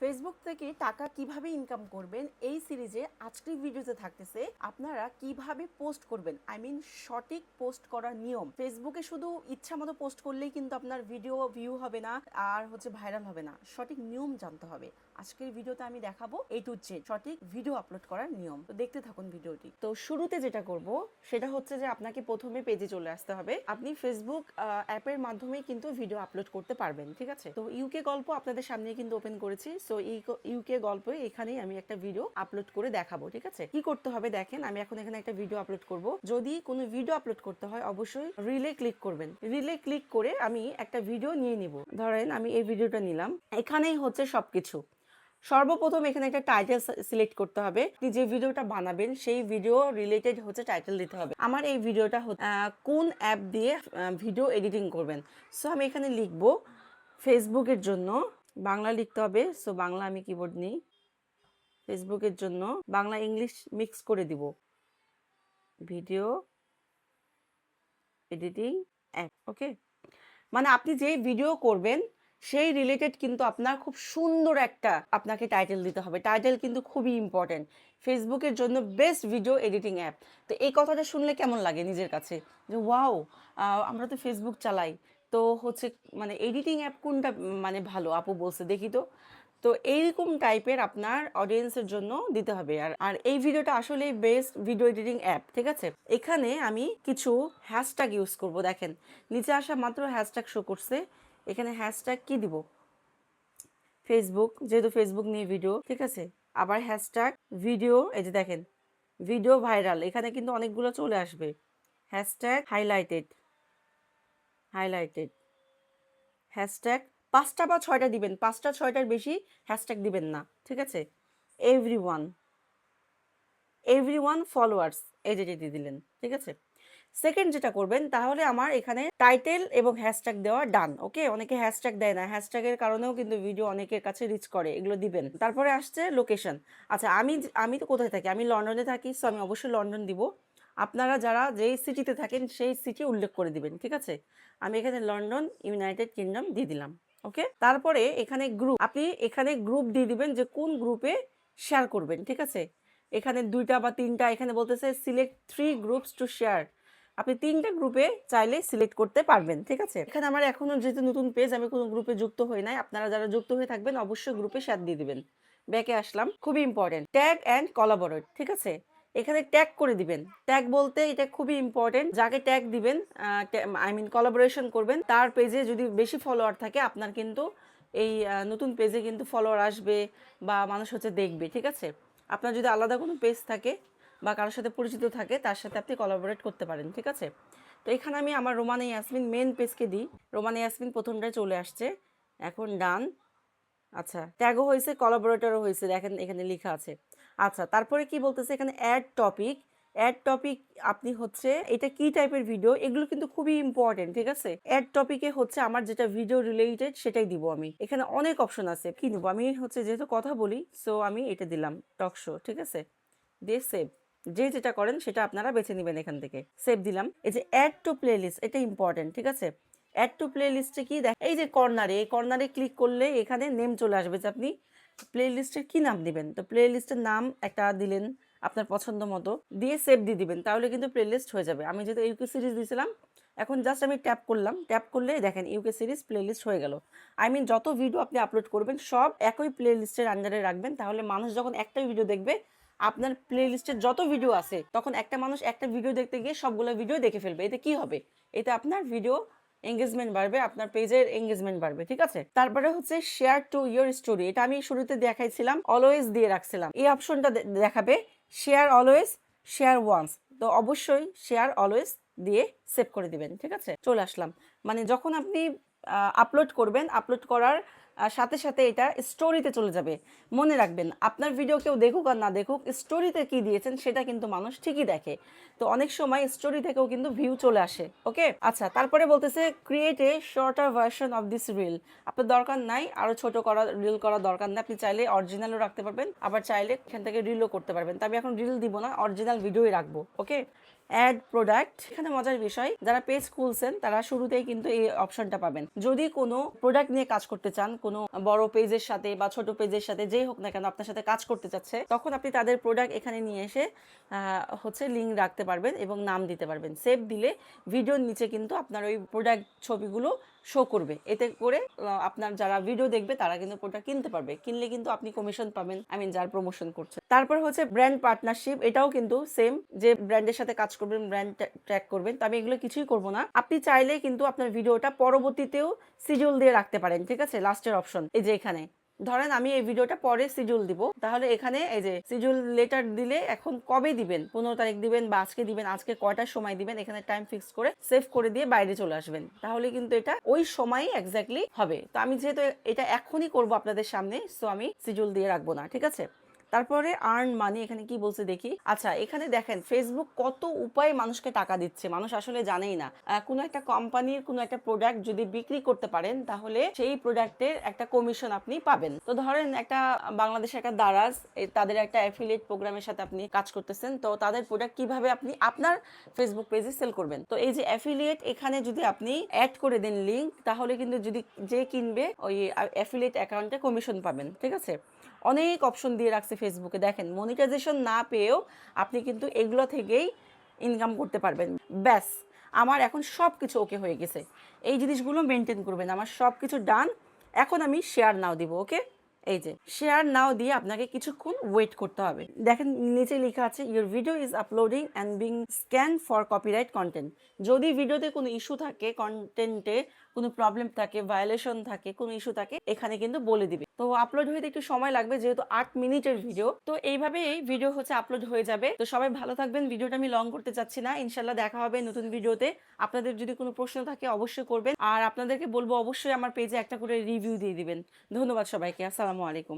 Facebook থেকে টাকা কিভাবে ইনকাম করবেন এই সিরিজে আজকের ভিডিওতে থাকতেছে আপনারা কিভাবে পোস্ট করবেন, সঠিক পোস্ট করার নিয়ম। ফেসবুকে শুধু ইচ্ছা মতো পোস্ট করলেই কিন্তু আপনার ভিডিও ভিউ হবে না আর ভাইরাল হবে না। সঠিক নিয়ম জানতে হবে। আজকের ভিডিওতে আমি দেখাবো A to Z সঠিক ভিডিও আপলোড করার নিয়ম। তো দেখতে থাকুন ভিডিওটি। তো শুরুতে যেটা করব সেটা হচ্ছে যে আপনাকে প্রথমে পেজে চলে আসতে হবে। আপনি ফেসবুক অ্যাপের মাধ্যমে কিন্তু ভিডিও আপলোড করতে পারবেন, ঠিক আছে? তো ইউকে গল্প আপনাদের সামনে কিন্তু ওপেন করেছি। সো ইউকে গল্পে এখানেই আমি একটা ভিডিও আপলোড করে দেখাবো, ঠিক আছে? কি করতে হবে দেখেন, আমি এখন এখানে একটা ভিডিও আপলোড করব। যদি কোনো ভিডিও আপলোড করতে হয় অবশ্যই রিলে ক্লিক করবেন। রিলে ক্লিক করে আমি একটা ভিডিও নিয়ে নিব। ধরেন আমি এই ভিডিওটা নিলাম। এখানেই হচ্ছে সবকিছু। সর্বপ্রথম এখানে একটা টাইটেল সিলেক্ট করতে হবে। আপনি যে ভিডিওটা বানাবেন সেই ভিডিও রিলেটেড হচ্ছে টাইটেল দিতে হবে। আমার এই ভিডিওটা কোন অ্যাপ দিয়ে ভিডিও এডিটিং করবেন। সো আমি এখানে লিখব ফেসবুকের জন্য, বাংলা লিখতে হবে। সো বাংলা আমি কিবোর্ড নিই। ফেসবুকের জন্য বাংলা ইংলিশ মিক্স করে দিব। ভিডিও এডিটিং অ্যাপ, ওকে। মানে আপনি যে ভিডিও করবেন সেই রিলেটেড কিন্তু আপনার খুব সুন্দর একটা আপনাকে টাইটেল দিতে হবে। টাইটেল কিন্তু খুবই ইম্পর্টেন্ট। ফেসবুকের জন্য বেস্ট ভিডিও এডিটিং অ্যাপ। তো এই কথাটা শুনলে কেমন লাগে নিজের কাছে, যে ওয়াও, আমরা তো ফেসবুক চালাই, তো মানে এডিটিং অ্যাপ কোনটা ভালো আপু বলছে দেখি তো। তো এইরকম টাইপের আপনার অডিয়েন্সের জন্য দিতে হবে। আর এই ভিডিওটা আসলে বেস্ট ভিডিও এডিটিং অ্যাপ, ঠিক আছে? এখানে আমি কিছু হ্যাশট্যাগ ইউজ করব। দেখেন নিচে আসা মাত্র হ্যাশট্যাগ শো করছে। এখানে হ্যাশট্যাগ কি দিব? ফেসবুক, যেহেতু ফেসবুক নিয়ে ভিডিও, ঠিক আছে? আবার হ্যাশট্যাগ ভিডিও, এই যে দেখেন ভিডিও ভাইরাল, এখানে কিন্তু অনেকগুলো চলে আসবে। হ্যাশট্যাগ হাইলাইটেড, হাইলাইটেড হ্যাশট্যাগ 5টা বা 6টা দিবেন। 5টা 6টার বেশি হ্যাশট্যাগ দিবেন না, ঠিক আছে? এভরিওয়ান, এভরিওয়ান ফলোয়ার্স, এই যে দিয়ে দিলেন, ঠিক আছে? সেকেন্ড যেটা করবেন, তাহলে আমার এখানে টাইটেল এবং হ্যাশট্যাগ দেওয়া ডান, ওকে। অনেকে হ্যাশট্যাগ দেয় না, হ্যাশট্যাগের কারণেও কিন্তু ভিডিও অনেকের কাছে রিচ করে, এগুলো দিবেন। তারপরে আসছে লোকেশন। আচ্ছা, আমি তো কোথায় থাকি? আমি লন্ডনে থাকি, সো আমি অবশ্যই লন্ডন দিব। আপনারা যারা যেই সিটিতে থাকেন সেই সিটি উল্লেখ করে দিবেন, ঠিক আছে? আমি এখানে লন্ডন, ইউনাইটেড কিংডম দিয়ে দিলাম, ওকে। তারপরে এখানে গ্রুপ, আপনি এখানে গ্রুপ দিয়ে দিবেন যে কোন গ্রুপে শেয়ার করবেন, ঠিক আছে? এখানে 2টা বা 3টা, এখানে বলতেছে সিলেক্ট 3 গ্রুপস টু শেয়ার। আপনি 3টা গ্রুপে চাইলে সিলেক্ট করতে পারবেন, ঠিক আছে? এখানে আমার এখনো যেহেতু নতুন পেজ, আমি কোনো গ্রুপে যুক্ত হই নাই। আপনারা যারা যুক্ত হয়ে থাকবেন অবশ্যই গ্রুপে শেয়ার দিয়ে দিবেন। ব্যাকে আসলাম, খুবই ইম্পর্টেন্ট ট্যাগ অ্যান্ড কোলাবোরেট, ঠিক আছে? এখানে ট্যাগ করে দিবেন। ট্যাগ বলতে এটা খুবই ইম্পর্টেন্ট। যাকে ট্যাগ দিবেন, কোলাবোরেশন করবেন, তার পেজে যদি বেশি ফলোয়ার থাকে আপনার কিন্তু এই নতুন পেজে কিন্তু ফলোয়ার আসবে বা মানুষ দেখবে, ঠিক আছে? আপনার যদি আলাদা কোনো পেজ থাকে বা কারোর সাথে পরিচিত থাকে, তার সাথে আপনি কোলাবোরেট করতে পারেন, ঠিক আছে? তো এখানে আমি আমার রোমানা ইয়াসমিন মেন পেজকে দিই। রোমানা ইয়াসমিন প্রথমটায় চলে আসছে, এখন ডান। আচ্ছা, ট্যাগও হয়েছে, কোলাবোরেটরও হয়েছে, দেখেন এখানে লেখা আছে। আচ্ছা, তারপরে কি বলতেছে এখানে? Add topic. অ্যাড টপিক আপনি এটা কি টাইপের ভিডিও, এগুলো কিন্তু খুবই ইম্পর্টেন্ট, ঠিক আছে? অ্যাড টপিকে আমার যেটা ভিডিও রিলেটেড সেটাই দিব আমি। এখানে অনেক অপশন আছে, কি নিব আমি? যেহেতু কথা বলি, সো আমি এটা দিলাম টক শো, ঠিক আছে? দিয়ে সেভ। যে যেটা করেন সেটা আপনারা বেছে নেবেন এখান থেকে। সেভ দিলাম। এই যে অ্যাড টু প্লেলিস্ট, এটা ইম্পর্টেন্ট, ঠিক আছে? অ্যাড টু প্লেলিস্টে কি দেখ, এই যে কর্নারে, এই কর্নারে ক্লিক করলে এখানে নেম চলে আসবে যে আপনি প্লেলিস্টের কি নাম দিবেন। তো প্লেলিস্টের নাম একটা দিলেন আপনার পছন্দ মতো, দিয়ে সেভ দিয়ে দিবেন, তাহলে কিন্তু প্লেলিস্ট হয়ে যাবে। আমি যেহেতু ইউকে সিরিজ দিয়েছিলাম, এখন জাস্ট আমি ট্যাপ করলাম, ট্যাপ করলে দেখেন ইউকে সিরিজ প্লেলিস্ট হয়ে গেল। যত ভিডিও আপনি আপলোড করবেন সব একই প্লেলিস্টের আন্ডারে রাখবেন, তাহলে মানুষ যখন একটা ভিডিও দেখবে, আপনার প্লেলিস্টে যত ভিডিও আছে, তখন একটা মানুষ একটা ভিডিও দেখতে গিয়ে সবগুলো ভিডিও দেখে ফেলবে। এতে কি হবে? এতে আপনার ভিডিও এঙ্গেজমেন্ট বাড়বে, আপনার পেজের এঙ্গেজমেন্ট বাড়বে, ঠিক আছে? তারপরে শেয়ার টু ইয়োর স্টোরি, এটা আমি শুরুতে দেখাইছিলাম, অলওয়েজ দিয়ে রাখছিলাম। এই অপশনটা দেখাবে শেয়ার অলওয়েজ, শেয়ার ওয়ান্স। তো অবশ্যই শেয়ার অলওয়েজ দিয়ে সেভ করে দিবেন, ঠিক আছে? চলে আসলাম। যখন আপনি আপলোড করবেন, আপলোড করার সাথে সাথে এটা স্টোরিতে চলে যাবে। মনে রাখবেন, আপনার ভিডিও কেউ দেখুক আর না দেখুক, স্টোরিতে কি দিয়েছেন সেটা কিন্তু মানুষ ঠিকই দেখে। তো অনেক সময় স্টোরি থেকেও কিন্তু ভিউ চলে আসে, ওকে। আচ্ছা, তারপরে বলতেছে create a shorter version of this reel. আপনার দরকার নাই আরো ছোট করা, রিল করার দরকার নেই। আপনি চাইলে অরিজিনালও রাখতে পারবেন, আবার চাইলে এখান থেকে রিলও করতে পারবেন। তবে এখন রিল দিব না, অরিজিনাল ভিডিওই রাখবো, ওকে। Add product. এখানে মজার বিষয়, যারা পেজ খুলছেন তারা শুরুতেই কিন্তু এই অপশনটা পাবেন। যদি কোনো প্রোডাক্ট নিয়ে কাজ করতে চান, কোনো বড় পেজের সাথে বা ছোট পেজের সাথে যেই হোক না কেন আপনার সাথে কাজ করতে চাচ্ছে, তখন আপনি তাদের প্রোডাক্ট এখানে নিয়ে এসে হচ্ছে লিঙ্ক রাখতে পারবেন এবং নাম দিতে পারবেন। সেভ দিলে ভিডিওর নিচে কিন্তু আপনার ওই প্রোডাক্ট ছবিগুলো শো করবে। এতে করে আপনার যারা ভিডিও দেখবে তারা কিন্তু প্রোডাক্ট কিনতে পারবে। কিনলে কিন্তু আপনি কমিশন পাবেন, যার প্রমোশন করছে। তারপর হচ্ছে ব্র্যান্ড পার্টনারশিপ। এটাও কিন্তু সেম, যে ব্র্যান্ডের সাথে কাজ করবেন, ব্র্যান্ড ট্র্যাক করবেন। তো আমি এগুলো কিছুই করব না। আপনি চাইলে কিন্তু আপনার ভিডিওটা পরবর্তীতেও শিডিউল দিয়ে রাখতে পারেন, ঠিক আছে? লাস্টের অপশন এই যে এখানে ধরেন আমি এই ভিডিওটা পরে শিডিউল দিব, তাহলে এখানে এই যে শিডিউল লেটার দিলে এখন কবে দিবেন, 15 তারিখ দিবেন বা আজকে দিবেন, আজকে কয়টার সময় দিবেন, এখানে টাইম ফিক্স করে সেভ করে দিয়ে বাইরে চলে আসবেন। তাহলে কিন্তু এটা ওই সময়ই এক্স্যাক্টলি হবে। তো আমি যেহেতু এটা এখনই করব আপনাদের সামনে, সো আমি শিডিউল দিয়ে রাখবো না, ঠিক আছে? তারপরে আর্ন মানি, এখানে কি বলছে দেখি। আচ্ছা, এখানে দেখেন ফেসবুক কত উপায়ে মানুষকে টাকা দিচ্ছে, মানুষ আসলে জানেই না। কোনো একটা কোম্পানির কোনো একটা প্রোডাক্ট যদি বিক্রি করতে পারেন, তাহলে সেই প্রোডাক্টের একটা কমিশন আপনি পাবেন। তো ধরেন একটা বাংলাদেশের একটা দারাজ, তাদের একটা অ্যাফিলিয়েট প্রোগ্রামের সাথে আপনি কাজ করতেছেন, তো তাদের প্রোডাক্ট কিভাবে আপনি আপনার ফেসবুক পেজে সেল করবেন। তো এই যে অ্যাফিলিয়েট, এখানে যদি আপনি অ্যাড করে দেন লিঙ্ক, তাহলে কিন্তু যদি যে কিনবে ওই অ্যাফিলিয়েট অ্যাকাউন্টে কমিশন পাবেন, ঠিক আছে? অনেক অপশন দিয়ে রাখছে ফেসবুকে। দেখেন মনিটাইজেশন না পেয়েও আপনি কিন্তু এগুলো থেকেই ইনকাম করতে পারবেন। ব্যাস, আমার এখন সব কিছু ওকে হয়ে গেছে। এই জিনিসগুলো মেনটেন করবেন, আমার সব কিছু ডান। এখন আমি শেয়ার নাও দিব, ওকে? এই যে শেয়ার নাও দিয়ে আপনাকে কিছুক্ষণ ওয়েট করতে হবে। দেখেন নিচে লেখা আছে your video is uploading and being scan for copyright content. যদি ভিডিওতে কোনো ইস্যু থাকে, কন্টেন্টে কোনো প্রবলেম থাকে, ভায়োলেশন থাকে, কোনো ইস্যু থাকে, এখানে কিন্তু বলে দিবে। তো আপলোড হইতে একটু সময় লাগবে, যেহেতু 8 মিনিটের ভিডিও। তো এইভাবে এই ভিডিও হচ্ছে আপলোড হয়ে যাবে। তো সবাই ভালো থাকবেন, ভিডিওটা আমি লং করতে চাচ্ছি না। ইনশাল্লাহ দেখা হবে নতুন ভিডিওতে। আপনাদের যদি কোনো প্রশ্ন থাকে অবশ্যই করবেন, আর আপনাদেরকে বলবো অবশ্যই আমার পেজে একটা করে রিভিউ দিয়ে দিবেন। ধন্যবাদ সবাইকে। আসসালামু আলাইকুম।